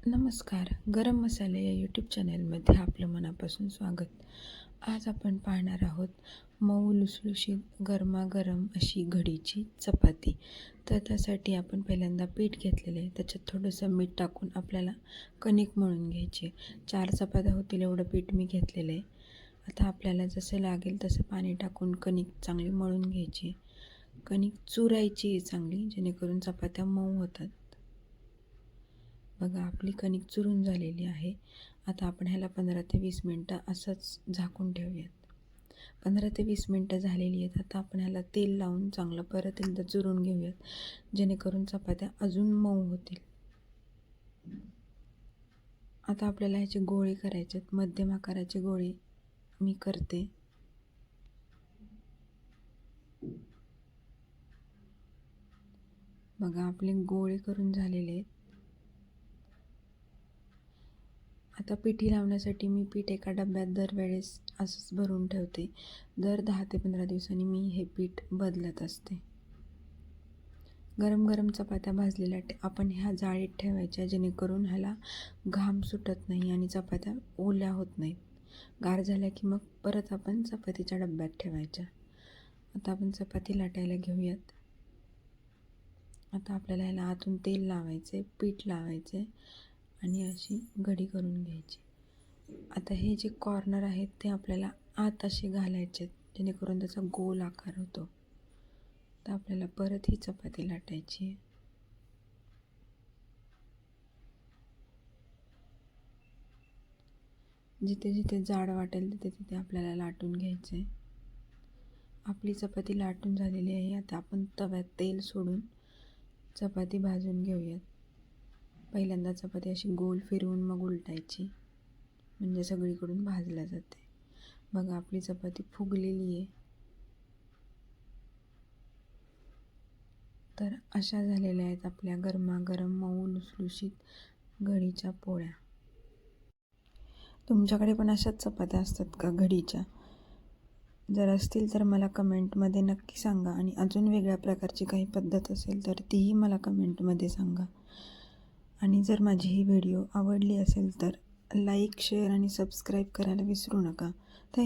नमस्कार. गरम मसाले या यूट्यूब चॅनलमध्ये आपलं मनापासून स्वागत. आज आपण पाहणार आहोत मऊ लुसलुशीत गरमागरम अशी घडीची चपाती. तर त्यासाठी आपण पहिल्यांदा पीठ घेतलेलं आहे. त्याच्यात थोडंसं मीठ टाकून आपल्याला कणिक मळून घ्यायची. 4 चपात्या होतील एवढं पीठ मी घेतलेलं आहे. आता आपल्याला जसं लागेल तसं पाणी टाकून कणिक चांगली मळून घ्यायची. कणिक चुरायची चांगली, जेणेकरून चपात्या मऊ होतात. बघा, आपली कणिक चुरून झालेली आहे. आता आपण ह्याला 15 ते 20 मिनटं असंच झाकून ठेवूयात. 15 ते 20 मिनटं झालेली आहेत. आता आपण ह्याला तेल लावून चांगलं परत एकदा चुरून घेऊयात, जेणेकरून चपात्या अजून मऊ होतील. आता आपल्याला ह्याचे गोळे करायचे आहेत. मध्यम आकाराचे गोळे मी करते. बघा, आपले गोळे करून झालेले आहेत. आता पिठी लावण्यासाठी मी पीठ एका डब्यात दरवेळेस असंच भरून ठेवते. दर 10 ते 15 दिवसांनी मी हे पीठ बदलत असते. गरम गरम चपात्या भाजलेल्या आपण ह्या जाळीत ठेवायच्या, जेणेकरून ह्याला घाम सुटत नाही आणि चपात्या ओल्या होत नाहीत. गार झाल्या की मग परत आपण चपातीच्या डब्यात ठेवायच्या. आता आपण चपाती लाटायला घेऊयात. आता आपल्याला ह्याला आतून तेल लावायचे, पीठ लावायचे आणि अशी घडी करून घ्यायची. आता हे जे कॉर्नर आहेत ते आपल्याला आत असे घालायचे, जेणेकरून त्याचा गोल आकार होतो. तर आपल्याला परत ही चपाती लाटायची आहे. जिथे जिथे जाड वाटेल तिथे तिथे आपल्याला लाटून घ्यायचं आहे. आपली चपाती लाटून झालेली आहे. आता आपण तव्यात तेल सोडून चपाती भाजून घेऊयात. पहिल्यांदा चपाती अशी गोल फिरवून मग उलटायची, म्हणजे सगळीकडून भाजल्या जाते. बघा, आपली चपाती फुगलेली आहे. तर अशा झालेल्या आहेत आपल्या गरमागरम मऊ लुसलुशीत घडीच्या पोळ्या. तुमच्याकडे पण अशाच चपात्या असतात का घडीच्या? जर असतील तर मला कमेंटमध्ये नक्की सांगा. आणि अजून वेगळ्या प्रकारची काही पद्धत असेल तर तीही मला कमेंटमध्ये सांगा. आणि जर माझी ही व्हिडिओ आवडली असेल तर लाईक, शेअर आणि सबस्क्राईब करायला विसरू नका. थँक्यू.